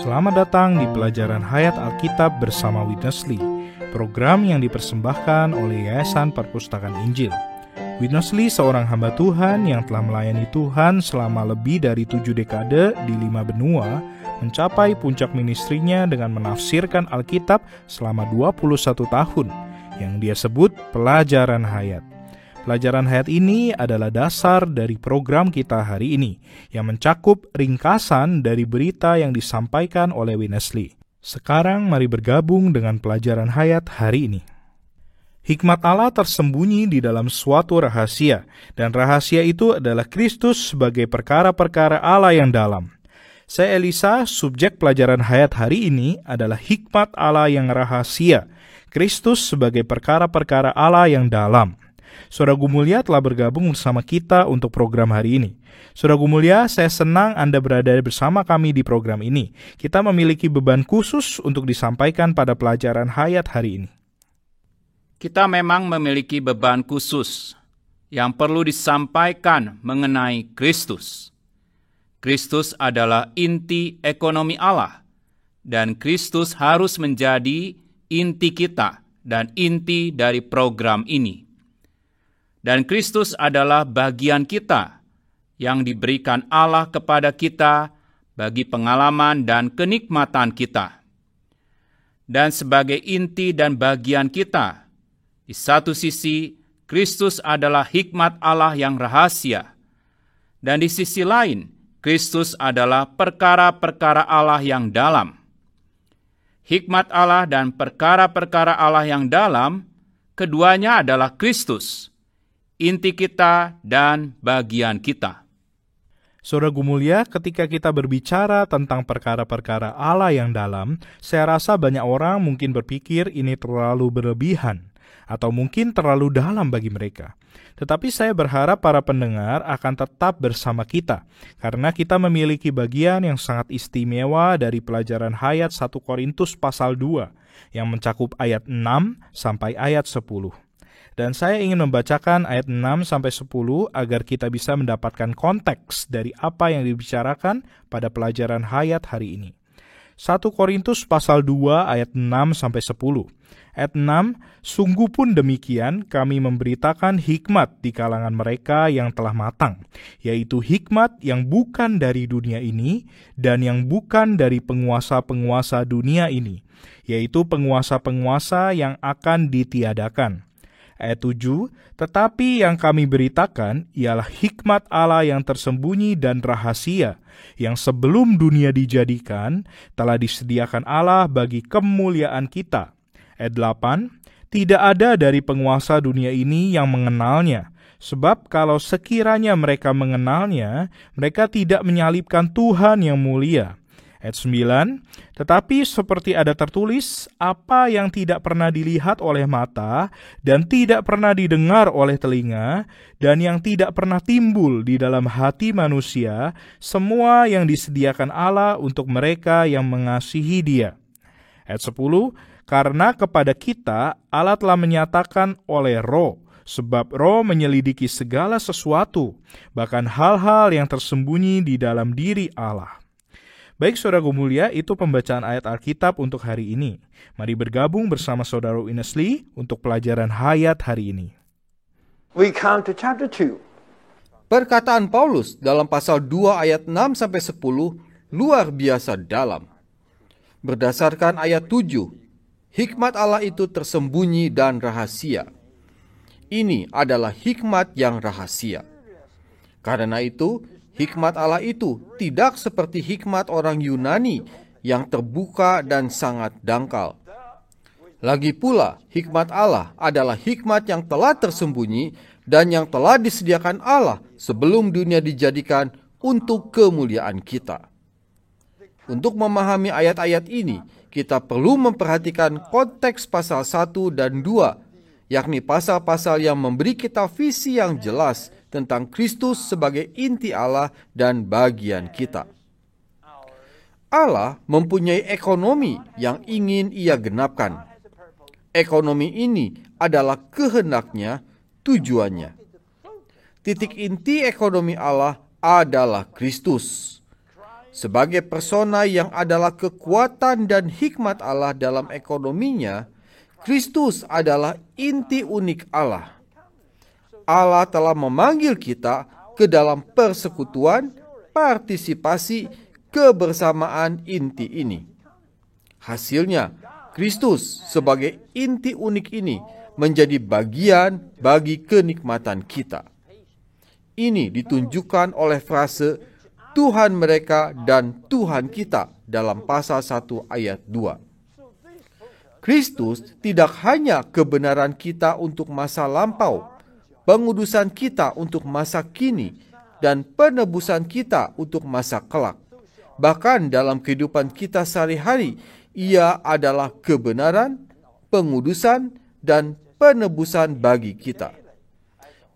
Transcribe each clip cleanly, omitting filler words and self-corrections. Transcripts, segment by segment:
Selamat datang di pelajaran Hayat Alkitab bersama Witness Lee, program yang dipersembahkan oleh Yayasan Perpustakaan Injil. Witness Lee seorang hamba Tuhan yang telah melayani Tuhan selama lebih dari 7 dekade di 5 benua, mencapai puncak ministrinya dengan menafsirkan Alkitab selama 21 tahun, yang dia sebut pelajaran hayat. Pelajaran hayat ini adalah dasar dari program kita hari ini, yang mencakup ringkasan dari berita yang disampaikan oleh Witness Lee. Sekarang mari bergabung dengan pelajaran hayat hari ini. Hikmat Allah tersembunyi di dalam suatu rahasia, dan rahasia itu adalah Kristus sebagai perkara-perkara Allah yang dalam. Saya Elisa, subjek pelajaran hayat hari ini adalah hikmat Allah yang rahasia, Kristus sebagai perkara-perkara Allah yang dalam. Saudara Gumulia telah bergabung bersama kita untuk program hari ini. Saudara Gumulia, saya senang Anda berada bersama kami di program ini. Kita memiliki beban khusus untuk disampaikan pada pelajaran hayat hari ini. Kita memang memiliki beban khusus yang perlu disampaikan mengenai Kristus. Kristus adalah inti ekonomi Allah, dan Kristus harus menjadi inti kita dan inti dari program ini. Dan Kristus adalah bagian kita yang diberikan Allah kepada kita bagi pengalaman dan kenikmatan kita. Dan sebagai inti dan bagian kita, di satu sisi Kristus adalah hikmat Allah yang rahasia, dan di sisi lain Kristus adalah perkara-perkara Allah yang dalam. Hikmat Allah dan perkara-perkara Allah yang dalam, keduanya adalah Kristus, inti kita dan bagian kita. Saudara Gumulia, ketika kita berbicara tentang perkara-perkara Allah yang dalam, saya rasa banyak orang mungkin berpikir ini terlalu berlebihan, atau mungkin terlalu dalam bagi mereka. Tetapi saya berharap para pendengar akan tetap bersama kita, karena kita memiliki bagian yang sangat istimewa dari pelajaran hayat 1 Korintus pasal 2, yang mencakup ayat 6 sampai ayat 10. Dan saya ingin membacakan ayat 6 sampai 10 agar kita bisa mendapatkan konteks dari apa yang dibicarakan pada pelajaran hayat hari ini. 1 Korintus pasal 2 ayat 6 sampai 10. Ayat 6, sungguh pun demikian kami memberitakan hikmat di kalangan mereka yang telah matang, yaitu hikmat yang bukan dari dunia ini dan yang bukan dari penguasa-penguasa dunia ini, yaitu penguasa-penguasa yang akan ditiadakan. Ayat 7, tetapi yang kami beritakan ialah hikmat Allah yang tersembunyi dan rahasia, yang sebelum dunia dijadikan, telah disediakan Allah bagi kemuliaan kita. Ayat 8, tidak ada dari penguasa dunia ini yang mengenalnya, sebab kalau sekiranya mereka mengenalnya, mereka tidak menyalibkan Tuhan yang mulia. Ayat 9, tetapi seperti ada tertulis, apa yang tidak pernah dilihat oleh mata, dan tidak pernah didengar oleh telinga, dan yang tidak pernah timbul di dalam hati manusia, semua yang disediakan Allah untuk mereka yang mengasihi Dia. Ayat 10, karena kepada kita Allah telah menyatakan oleh Roh, sebab Roh menyelidiki segala sesuatu, bahkan hal-hal yang tersembunyi di dalam diri Allah. Baik saudara Gumulia, itu pembacaan ayat Alkitab untuk hari ini. Mari bergabung bersama saudara Witness Lee untuk pelajaran hayat hari ini. We come to chapter 2. Perkataan Paulus dalam pasal 2 ayat 6-10 luar biasa dalam. Berdasarkan ayat 7, hikmat Allah itu tersembunyi dan rahasia. Ini adalah hikmat yang rahasia. Karena itu, hikmat Allah itu tidak seperti hikmat orang Yunani yang terbuka dan sangat dangkal. Lagi pula, hikmat Allah adalah hikmat yang telah tersembunyi dan yang telah disediakan Allah sebelum dunia dijadikan untuk kemuliaan kita. Untuk memahami ayat-ayat ini, kita perlu memperhatikan konteks pasal 1 dan 2, yakni pasal-pasal yang memberi kita visi yang jelas tentang Kristus sebagai inti Allah dan bagian kita. Allah mempunyai ekonomi yang ingin Ia genapkan. Ekonomi ini adalah kehendaknya, tujuannya. Titik inti ekonomi Allah adalah Kristus. sebagai persona yang adalah kekuatan dan hikmat Allah dalam ekonominya, Kristus adalah inti unik Allah. Allah telah memanggil kita ke dalam persekutuan, partisipasi, kebersamaan inti ini. Hasilnya, Kristus sebagai inti unik ini menjadi bagian bagi kenikmatan kita. Ini ditunjukkan oleh frase Tuhan mereka dan Tuhan kita dalam pasal 1 ayat 2. Kristus tidak hanya kebenaran kita untuk masa lampau, pengudusan kita untuk masa kini, dan penebusan kita untuk masa kelak. Bahkan dalam kehidupan kita sehari-hari, Ia adalah kebenaran, pengudusan, dan penebusan bagi kita.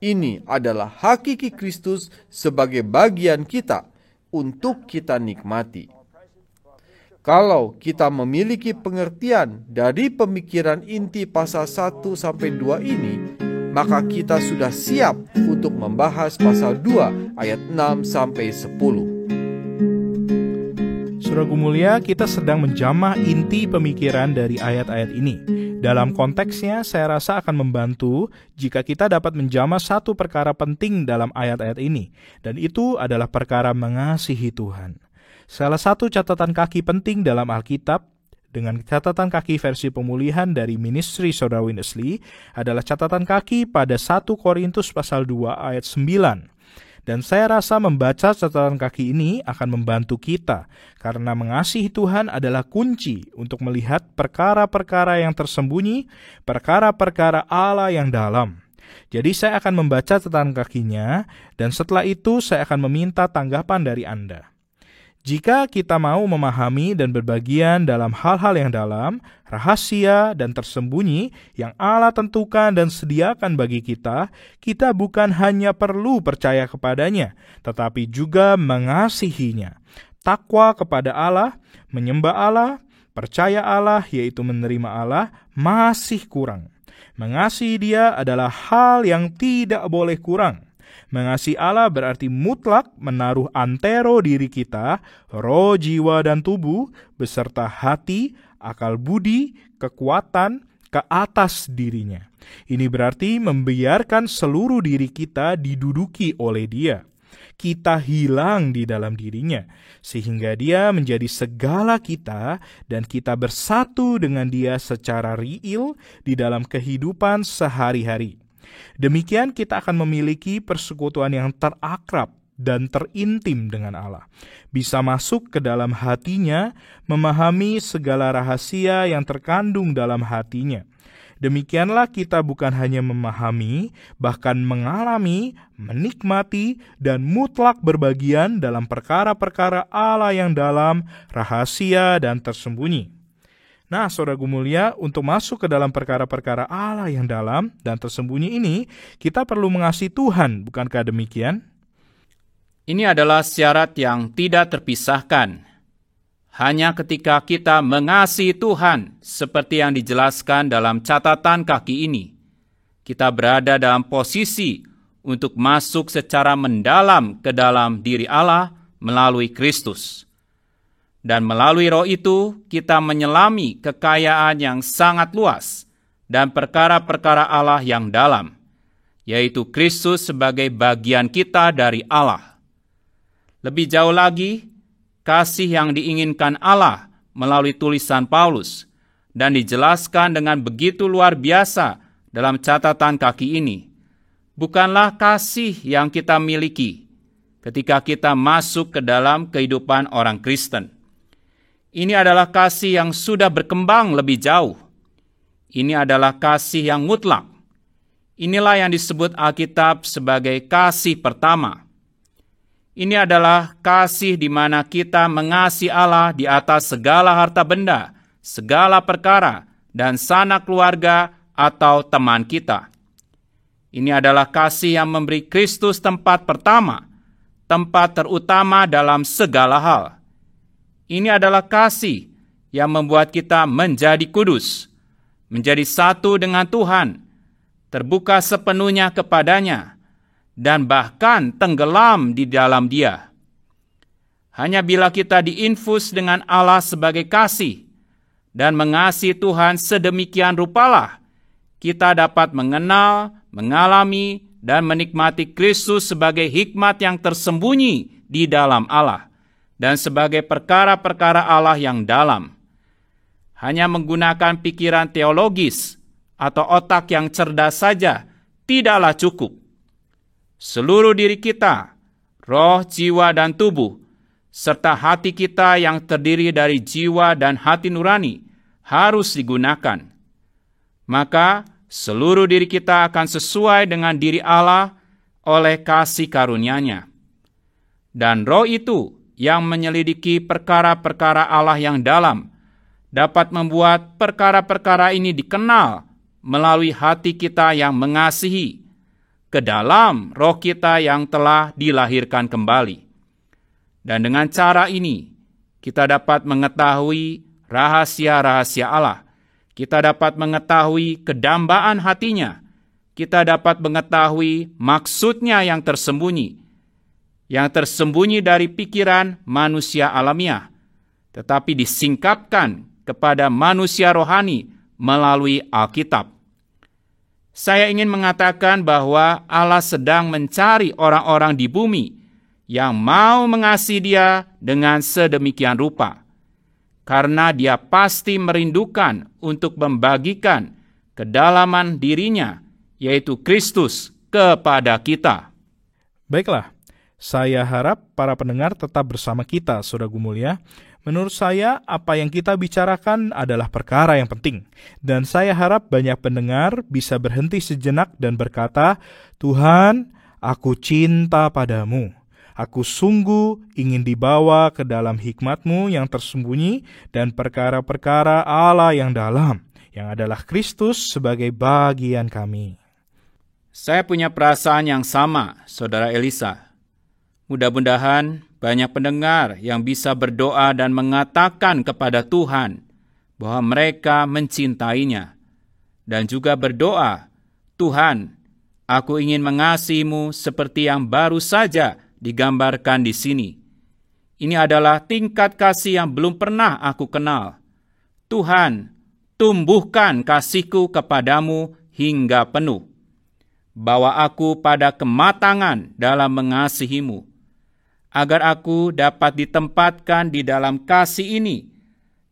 Ini adalah hakiki Kristus sebagai bagian kita untuk kita nikmati. Kalau kita memiliki pengertian dari pemikiran inti pasal 1-2 ini, maka kita sudah siap untuk membahas pasal 2 ayat 6-10. Saudaraku mulia, kita sedang menjamah inti pemikiran dari ayat-ayat ini. Dalam konteksnya, saya rasa akan membantu jika kita dapat menjamah satu perkara penting dalam ayat-ayat ini, dan itu adalah perkara mengasihi Tuhan. Salah satu catatan kaki penting dalam Alkitab, dengan catatan kaki versi pemulihan dari ministry Saudara Winnesley, adalah catatan kaki pada 1 Korintus pasal 2 ayat 9. Dan saya rasa membaca catatan kaki ini akan membantu kita, karena mengasihi Tuhan adalah kunci untuk melihat perkara-perkara yang tersembunyi, perkara-perkara Allah yang dalam. Jadi saya akan membaca catatan kakinya, dan setelah itu saya akan meminta tanggapan dari Anda. Jika kita mau memahami dan berbagian dalam hal-hal yang dalam, rahasia dan tersembunyi yang Allah tentukan dan sediakan bagi kita, kita bukan hanya perlu percaya kepadanya, tetapi juga mengasihinya. Takwa kepada Allah, menyembah Allah, percaya Allah, yaitu menerima Allah, masih kurang. Mengasihi Dia adalah hal yang tidak boleh kurang. Mengasihi Allah berarti mutlak menaruh antero diri kita, roh, jiwa, dan tubuh, beserta hati, akal budi, kekuatan, ke atas dirinya. Ini berarti membiarkan seluruh diri kita diduduki oleh Dia. Kita hilang di dalam dirinya, sehingga Dia menjadi segala kita, dan kita bersatu dengan Dia secara real di dalam kehidupan sehari-hari. Demikian kita akan memiliki persekutuan yang terakrab dan terintim dengan Allah. Bisa masuk ke dalam hatinya, memahami segala rahasia yang terkandung dalam hatinya. Demikianlah kita bukan hanya memahami, bahkan mengalami, menikmati, dan mutlak berbagian dalam perkara-perkara Allah yang dalam, rahasia, dan tersembunyi. Nah, saudaraku mulia, untuk masuk ke dalam perkara-perkara Allah yang dalam dan tersembunyi ini, kita perlu mengasihi Tuhan, bukankah demikian? Ini adalah syarat yang tidak terpisahkan. Hanya ketika kita mengasihi Tuhan, seperti yang dijelaskan dalam catatan kaki ini, kita berada dalam posisi untuk masuk secara mendalam ke dalam diri Allah melalui Kristus. Dan melalui roh itu, kita menyelami kekayaan yang sangat luas dan perkara-perkara Allah yang dalam, yaitu Kristus sebagai bagian kita dari Allah. Lebih jauh lagi, kasih yang diinginkan Allah melalui tulisan Paulus dan dijelaskan dengan begitu luar biasa dalam catatan kaki ini, bukanlah kasih yang kita miliki ketika kita masuk ke dalam kehidupan orang Kristen. Ini adalah kasih yang sudah berkembang lebih jauh. Ini adalah kasih yang mutlak. Inilah yang disebut Alkitab sebagai kasih pertama. Ini adalah kasih di mana kita mengasihi Allah di atas segala harta benda, segala perkara, dan sanak keluarga atau teman kita. Ini adalah kasih yang memberi Kristus tempat pertama, tempat terutama dalam segala hal. Ini adalah kasih yang membuat kita menjadi kudus, menjadi satu dengan Tuhan, terbuka sepenuhnya kepadanya, dan bahkan tenggelam di dalam Dia. Hanya bila kita diinfus dengan Allah sebagai kasih dan mengasihi Tuhan sedemikian rupalah, kita dapat mengenal, mengalami, dan menikmati Kristus sebagai hikmat yang tersembunyi di dalam Allah dan sebagai perkara-perkara Allah yang dalam. Hanya menggunakan pikiran teologis atau otak yang cerdas saja tidaklah cukup. Seluruh diri kita, roh, jiwa, dan tubuh, serta hati kita yang terdiri dari jiwa dan hati nurani harus digunakan. Maka seluruh diri kita akan sesuai dengan diri Allah oleh kasih karunia-Nya. Dan roh itu yang menyelidiki perkara-perkara Allah yang dalam dapat membuat perkara-perkara ini dikenal melalui hati kita yang mengasihi ke dalam roh kita yang telah dilahirkan kembali. Dan dengan cara ini, kita dapat mengetahui rahasia-rahasia Allah. Kita dapat mengetahui kedambaan hatinya. Kita dapat mengetahui maksudnya yang tersembunyi dari pikiran manusia alamiah, tetapi disingkapkan kepada manusia rohani melalui Alkitab. Saya ingin mengatakan bahwa Allah sedang mencari orang-orang di bumi yang mau mengasihi Dia dengan sedemikian rupa, karena Dia pasti merindukan untuk membagikan kedalaman dirinya, yaitu Kristus, kepada kita. Baiklah, saya harap para pendengar tetap bersama kita, Saudara Gumulia. Menurut saya, apa yang kita bicarakan adalah perkara yang penting. Dan saya harap banyak pendengar bisa berhenti sejenak dan berkata, Tuhan, aku cinta padamu. Aku sungguh ingin dibawa ke dalam hikmat-Mu yang tersembunyi dan perkara-perkara Allah yang dalam, yang adalah Kristus sebagai bagian kami. Saya punya perasaan yang sama, Saudara Elisa. Mudah-mudahan banyak pendengar yang bisa berdoa dan mengatakan kepada Tuhan bahwa mereka mencintainya. Dan juga berdoa, Tuhan, aku ingin mengasihi-Mu seperti yang baru saja digambarkan di sini. Ini adalah tingkat kasih yang belum pernah aku kenal. Tuhan, tumbuhkan kasih-Ku kepadamu hingga penuh. Bawa aku pada kematangan dalam mengasihi-Mu, agar aku dapat ditempatkan di dalam kasih ini,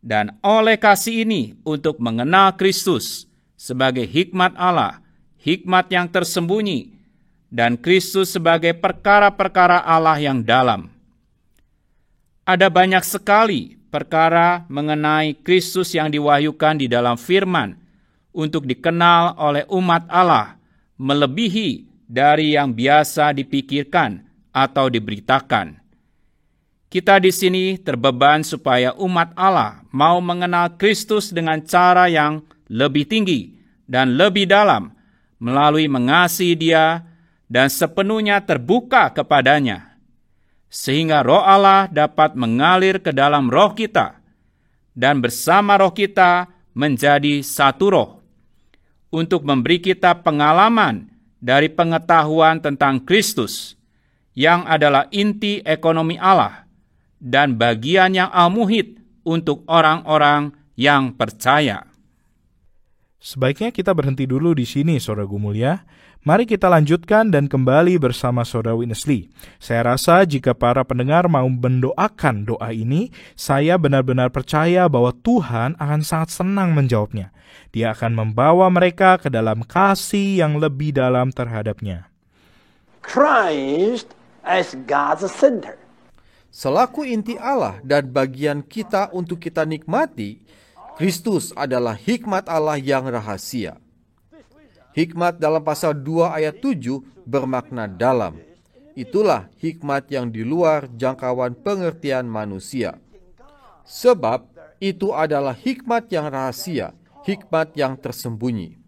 dan oleh kasih ini untuk mengenal Kristus sebagai hikmat Allah, hikmat yang tersembunyi, dan Kristus sebagai perkara-perkara Allah yang dalam. Ada banyak sekali perkara mengenai Kristus yang diwahyukan di dalam firman untuk dikenal oleh umat Allah, melebihi dari yang biasa dipikirkan atau diberitakan. Kita di sini terbeban supaya umat Allah mau mengenal Kristus dengan cara yang lebih tinggi dan lebih dalam, melalui mengasihi Dia dan sepenuhnya terbuka kepadanya, sehingga roh Allah dapat mengalir ke dalam roh kita, dan bersama roh kita menjadi satu roh, untuk memberi kita pengalaman dari pengetahuan tentang Kristus, yang adalah inti ekonomi Allah, dan bagian yang al-muhid untuk orang-orang yang percaya. Sebaiknya kita berhenti dulu di sini, Saudara Gumulia. Mari kita lanjutkan dan kembali bersama Saudara Witness Lee. Saya rasa jika para pendengar mau mendoakan doa ini, saya benar-benar percaya bahwa Tuhan akan sangat senang menjawabnya. Dia akan membawa mereka ke dalam kasih yang lebih dalam terhadapnya. Christ as God's center. Selaku inti Allah dan bagian kita untuk kita nikmati, Kristus adalah hikmat Allah yang rahasia. Hikmat dalam pasal 2 ayat 7 bermakna dalam. Itulah hikmat yang di luar jangkauan pengertian manusia. Sebab itu adalah hikmat yang rahasia, hikmat yang tersembunyi.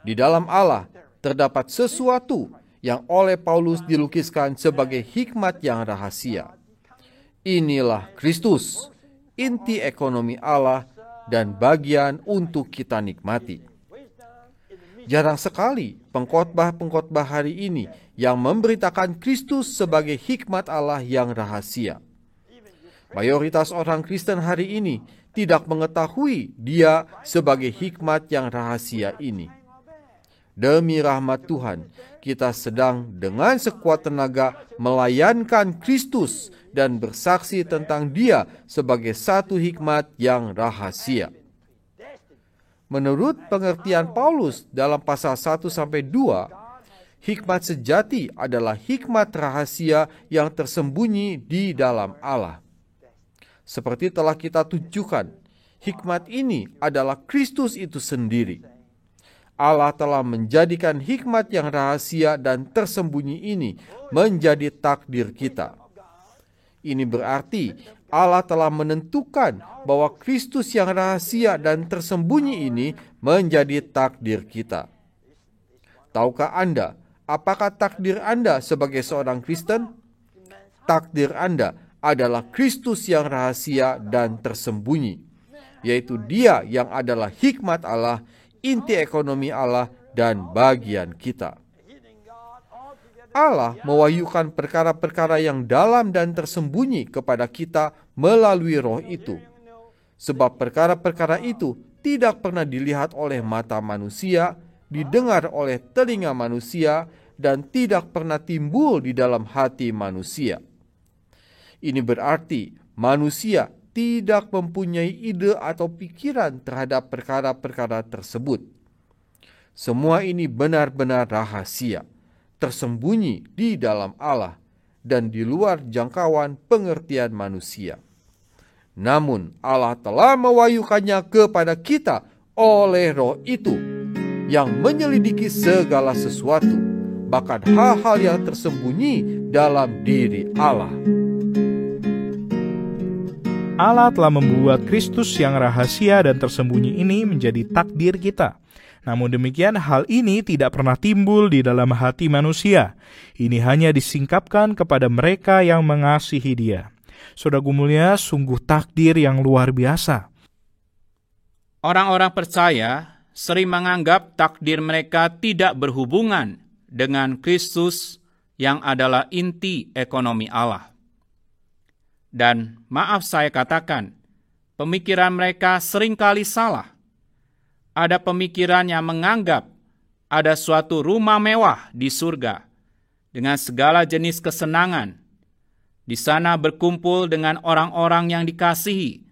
Di dalam Allah terdapat sesuatu yang oleh Paulus dilukiskan sebagai hikmat yang rahasia. Inilah Kristus, inti ekonomi Allah dan bagian untuk kita nikmati. Jarang sekali pengkhotbah-pengkhotbah hari ini yang memberitakan Kristus sebagai hikmat Allah yang rahasia. Mayoritas orang Kristen hari ini tidak mengetahui Dia sebagai hikmat yang rahasia ini. Demi rahmat Tuhan, kita sedang dengan sekuat tenaga melayankan Kristus dan bersaksi tentang Dia sebagai satu hikmat yang rahasia. Menurut pengertian Paulus dalam pasal 1-2, hikmat sejati adalah hikmat rahasia yang tersembunyi di dalam Allah. Seperti telah kita tunjukkan, hikmat ini adalah Kristus itu sendiri. Allah telah menjadikan hikmat yang rahasia dan tersembunyi ini menjadi takdir kita. Ini berarti Allah telah menentukan bahwa Kristus yang rahasia dan tersembunyi ini menjadi takdir kita. Tahukah Anda, apakah takdir Anda sebagai seorang Kristen? Takdir Anda adalah Kristus yang rahasia dan tersembunyi, yaitu Dia yang adalah hikmat Allah, inti ekonomi Allah, dan bagian kita. Allah mewahyukan perkara-perkara yang dalam dan tersembunyi kepada kita melalui Roh itu. Sebab perkara-perkara itu tidak pernah dilihat oleh mata manusia, didengar oleh telinga manusia, dan tidak pernah timbul di dalam hati manusia. Ini berarti manusia tidak mempunyai ide atau pikiran terhadap perkara-perkara tersebut. Semua ini benar-benar rahasia, tersembunyi di dalam Allah dan di luar jangkauan pengertian manusia. Namun Allah telah mewahyukannya kepada kita oleh Roh itu yang menyelidiki segala sesuatu, bahkan hal-hal yang tersembunyi dalam diri Allah. Allah telah membuat Kristus yang rahasia dan tersembunyi ini menjadi takdir kita. Namun demikian, hal ini tidak pernah timbul di dalam hati manusia. Ini hanya disingkapkan kepada mereka yang mengasihi Dia. Saudaraku mulia, sungguh takdir yang luar biasa. Orang-orang percaya sering menganggap takdir mereka tidak berhubungan dengan Kristus yang adalah inti ekonomi Allah. Dan maaf saya katakan, pemikiran mereka seringkali salah. Ada pemikiran yang menganggap ada suatu rumah mewah di surga dengan segala jenis kesenangan. Di sana berkumpul dengan orang-orang yang dikasihi,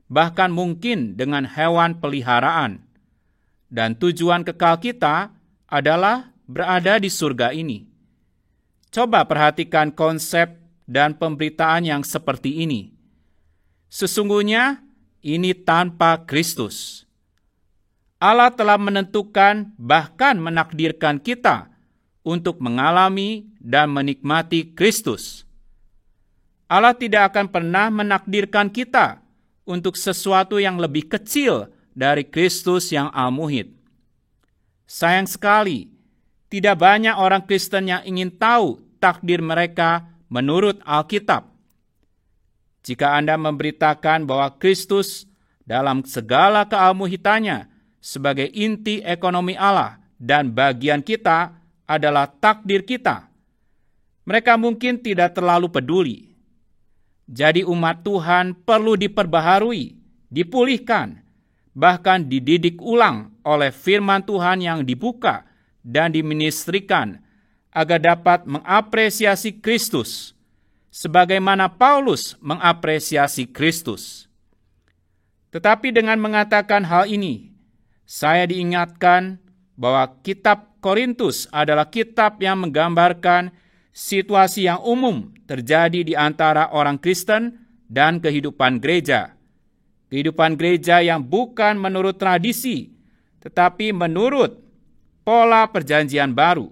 bahkan mungkin dengan hewan peliharaan. Dan tujuan kekal kita adalah berada di surga ini. Coba perhatikan konsep dan pemberitaan yang seperti ini. Sesungguhnya ini tanpa Kristus. Allah telah menentukan bahkan menakdirkan kita untuk mengalami dan menikmati Kristus. Allah tidak akan pernah menakdirkan kita untuk sesuatu yang lebih kecil dari Kristus yang al-muhid. Sayang sekali, tidak banyak orang Kristen yang ingin tahu takdir mereka menurut Alkitab. Jika Anda memberitakan bahwa Kristus dalam segala kealmuhitannya sebagai inti ekonomi Allah dan bagian kita adalah takdir kita, mereka mungkin tidak terlalu peduli. Jadi umat Tuhan perlu diperbaharui, dipulihkan, bahkan dididik ulang oleh firman Tuhan yang dibuka dan diministrikan agar dapat mengapresiasi Kristus, sebagaimana Paulus mengapresiasi Kristus. Tetapi dengan mengatakan hal ini, saya diingatkan bahwa kitab Korintus adalah kitab yang menggambarkan situasi yang umum terjadi di antara orang Kristen dan kehidupan gereja. Kehidupan gereja yang bukan menurut tradisi, tetapi menurut pola perjanjian baru.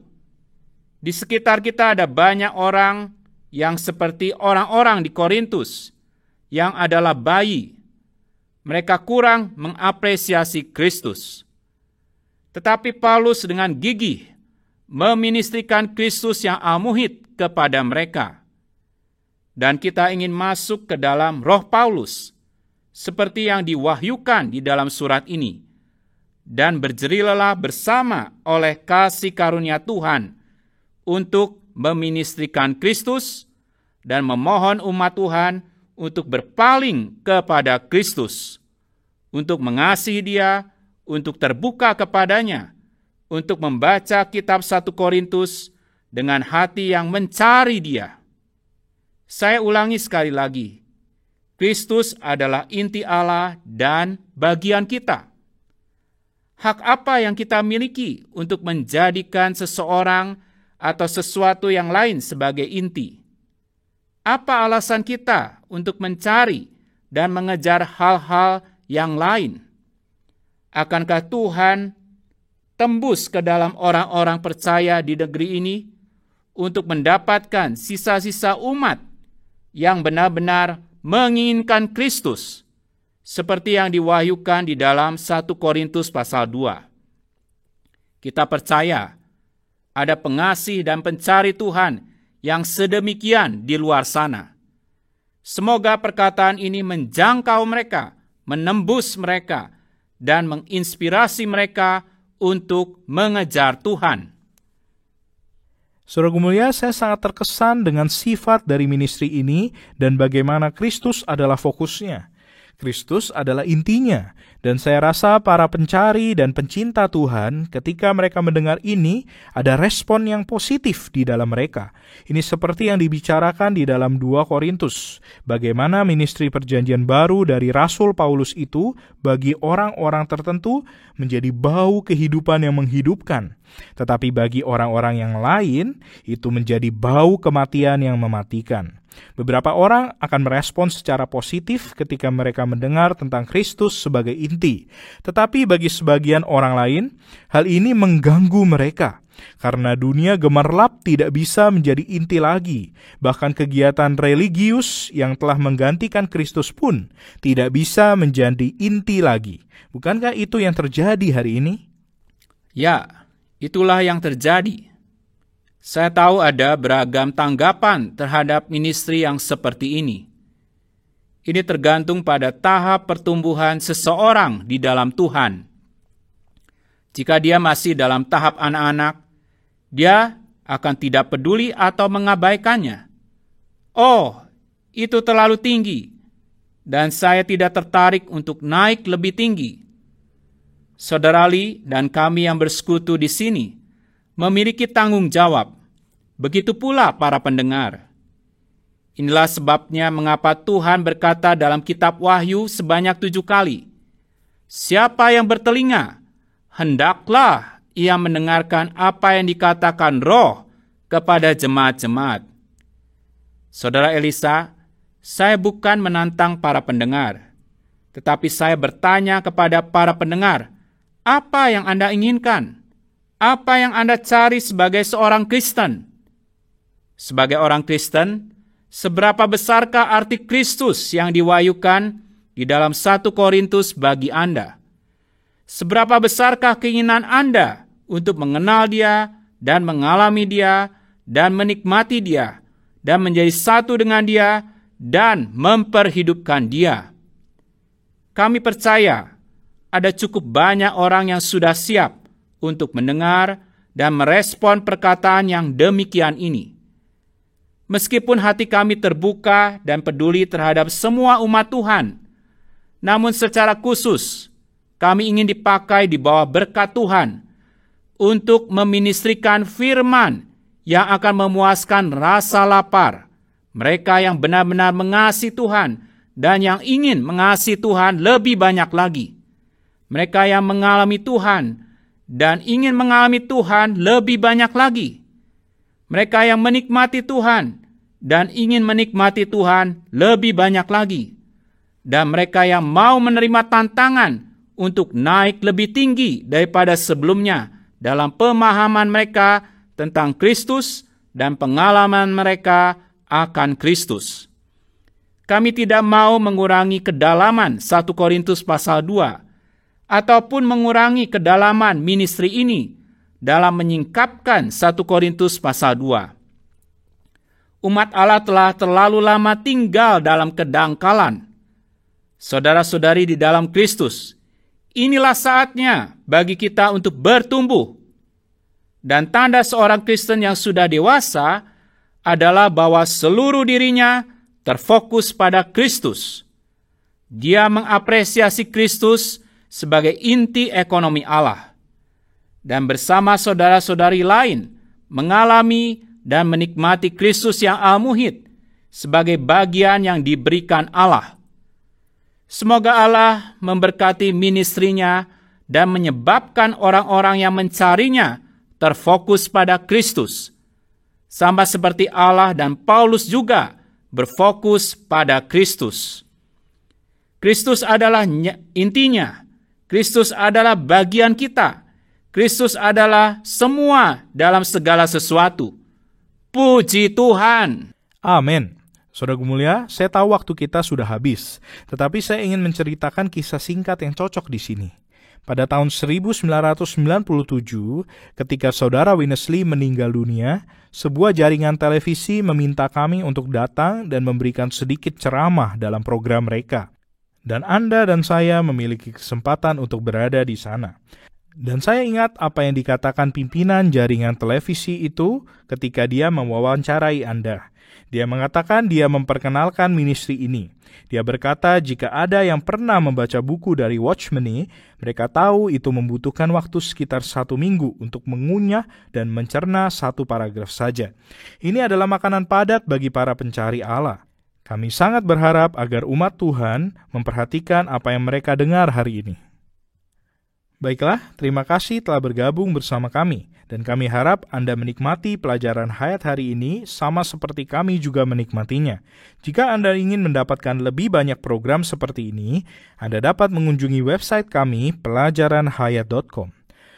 Di sekitar kita ada banyak orang yang seperti orang-orang di Korintus, yang adalah bayi. Mereka kurang mengapresiasi Kristus. Tetapi Paulus dengan gigih meministrikan Kristus yang al-muhid kepada mereka. Dan kita ingin masuk ke dalam roh Paulus, seperti yang diwahyukan di dalam surat ini, dan berjerilalah bersama oleh kasih karunia Tuhan untuk meministrikan Kristus dan memohon umat Tuhan untuk berpaling kepada Kristus, untuk mengasihi Dia, untuk terbuka kepadanya, untuk membaca kitab 1 Korintus dengan hati yang mencari Dia. Saya ulangi sekali lagi, Kristus adalah inti Allah dan bagian kita. Hak apa yang kita miliki untuk menjadikan seseorang atau sesuatu yang lain sebagai inti? Apa alasan kita untuk mencari dan mengejar hal-hal yang lain? Akankah Tuhan tembus ke dalam orang-orang percaya di negeri ini untuk mendapatkan sisa-sisa umat yang benar-benar menginginkan Kristus, seperti yang diwahyukan di dalam 1 Korintus pasal 2. Kita percaya ada pengasih dan pencari Tuhan yang sedemikian di luar sana. Semoga perkataan ini menjangkau mereka, menembus mereka, dan menginspirasi mereka untuk mengejar Tuhan. Saudara mulia, saya sangat terkesan dengan sifat dari ministry ini dan bagaimana Kristus adalah fokusnya. Kristus adalah intinya, dan saya rasa para pencari dan pencinta Tuhan ketika mereka mendengar ini, ada respon yang positif di dalam mereka. Ini seperti yang dibicarakan di dalam 2 Korintus, bagaimana ministry perjanjian baru dari Rasul Paulus itu bagi orang-orang tertentu menjadi bau kehidupan yang menghidupkan. Tetapi bagi orang-orang yang lain, itu menjadi bau kematian yang mematikan. Beberapa orang akan merespon secara positif ketika mereka mendengar tentang Kristus sebagai inti. Tetapi bagi sebagian orang lain, hal ini mengganggu mereka. Karena dunia gemerlap tidak bisa menjadi inti lagi. Bahkan kegiatan religius yang telah menggantikan Kristus pun tidak bisa menjadi inti lagi. Bukankah itu yang terjadi hari ini? Ya, itulah yang terjadi. Saya tahu ada beragam tanggapan terhadap ministry yang seperti ini. Ini tergantung pada tahap pertumbuhan seseorang di dalam Tuhan. Jika dia masih dalam tahap anak-anak, dia akan tidak peduli atau mengabaikannya. Oh, itu terlalu tinggi, dan saya tidak tertarik untuk naik lebih tinggi. Saudara Lee dan kami yang bersekutu di sini memiliki tanggung jawab. Begitu pula para pendengar. Inilah sebabnya mengapa Tuhan berkata dalam kitab Wahyu sebanyak 7 kali, "Siapa yang bertelinga, hendaklah ia mendengarkan apa yang dikatakan Roh kepada jemaat-jemaat." Saudara Elisa, saya bukan menantang para pendengar, tetapi saya bertanya kepada para pendengar, apa yang Anda inginkan? Apa yang Anda cari sebagai seorang Kristen? Sebagai orang Kristen, seberapa besarkah arti Kristus yang diwahyukan di dalam 1 Korintus bagi Anda? Seberapa besarkah keinginan Anda untuk mengenal Dia dan mengalami Dia dan menikmati Dia dan menjadi satu dengan Dia dan memperhidupkan Dia? Kami percaya ada cukup banyak orang yang sudah siap untuk mendengar dan merespon perkataan yang demikian ini. Meskipun hati kami terbuka dan peduli terhadap semua umat Tuhan, namun secara khusus kami ingin dipakai di bawah berkat Tuhan untuk meministrikan firman yang akan memuaskan rasa lapar mereka yang benar-benar mengasihi Tuhan dan yang ingin mengasihi Tuhan lebih banyak lagi. Mereka yang mengalami Tuhan dan ingin mengalami Tuhan lebih banyak lagi. Mereka yang menikmati Tuhan dan ingin menikmati Tuhan lebih banyak lagi. Dan mereka yang mau menerima tantangan untuk naik lebih tinggi daripada sebelumnya dalam pemahaman mereka tentang Kristus dan pengalaman mereka akan Kristus. Kami tidak mau mengurangi kedalaman 1 Korintus pasal 2 ataupun mengurangi kedalaman ministry ini dalam menyingkapkan 1 Korintus pasal 2. Umat Allah telah terlalu lama tinggal dalam kedangkalan. Saudara-saudari di dalam Kristus, inilah saatnya bagi kita untuk bertumbuh. Dan tanda seorang Kristen yang sudah dewasa adalah bahwa seluruh dirinya terfokus pada Kristus. Dia mengapresiasi Kristus sebagai inti ekonomi Allah, dan bersama saudara-saudari lain mengalami dan menikmati Kristus yang al-muhid sebagai bagian yang diberikan Allah. Semoga Allah memberkati ministrinya dan menyebabkan orang-orang yang mencarinya terfokus pada Kristus, sama seperti Allah dan Paulus juga berfokus pada Kristus. Kristus adalah intinya. Kristus adalah bagian kita. Kristus adalah semua dalam segala sesuatu. Puji Tuhan. Amin. Saudara mulia, saya tahu waktu kita sudah habis, tetapi saya ingin menceritakan kisah singkat yang cocok di sini. Pada tahun 1997, ketika saudara Winnesley meninggal dunia, sebuah jaringan televisi meminta kami untuk datang dan memberikan sedikit ceramah dalam program mereka. Dan Anda dan saya memiliki kesempatan untuk berada di sana. Dan saya ingat apa yang dikatakan pimpinan jaringan televisi itu ketika dia mewawancarai Anda. Dia mengatakan dia memperkenalkan ministry ini. Dia berkata jika ada yang pernah membaca buku dari Watchmeni, mereka tahu itu membutuhkan waktu sekitar 1 minggu untuk mengunyah dan mencerna 1 paragraf saja. Ini adalah makanan padat bagi para pencari Allah. Kami sangat berharap agar umat Tuhan memperhatikan apa yang mereka dengar hari ini. Baiklah, terima kasih telah bergabung bersama kami, dan kami harap Anda menikmati pelajaran Hayat hari ini sama seperti kami juga menikmatinya. Jika Anda ingin mendapatkan lebih banyak program seperti ini, Anda dapat mengunjungi website kami, pelajaranhayat.com.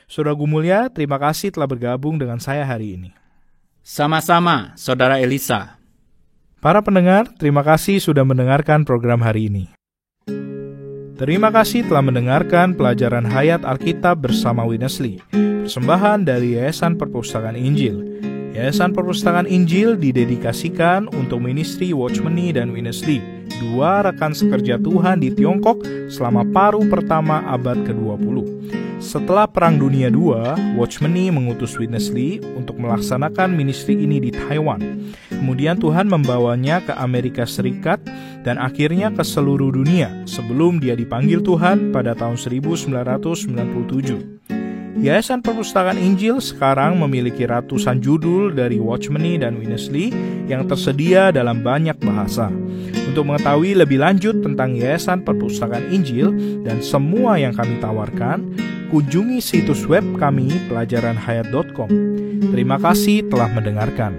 Saudara Gumulia, terima kasih telah bergabung dengan saya hari ini. Sama-sama, Saudara Elisa. Para pendengar, terima kasih sudah mendengarkan program hari ini. Terima kasih telah mendengarkan pelajaran Hayat Alkitab bersama Winnesley, persembahan dari Yayasan Perpustakaan Injil. Yayasan Perpustakaan Injil didedikasikan untuk ministri Watchmeni dan Winnesley, 2 rekan sekerja Tuhan di Tiongkok selama paruh pertama abad ke-20. Setelah Perang Dunia II, Watchmeni mengutus Winnesley untuk melaksanakan ministri ini di Taiwan. Kemudian Tuhan membawanya ke Amerika Serikat dan akhirnya ke seluruh dunia sebelum dia dipanggil Tuhan pada tahun 1997. Yayasan Perpustakaan Injil sekarang memiliki ratusan judul dari Watchmeni dan Winnesley yang tersedia dalam banyak bahasa. Untuk mengetahui lebih lanjut tentang Yayasan Perpustakaan Injil dan semua yang kami tawarkan, kunjungi situs web kami pelajaranhayat.com. Terima kasih telah mendengarkan.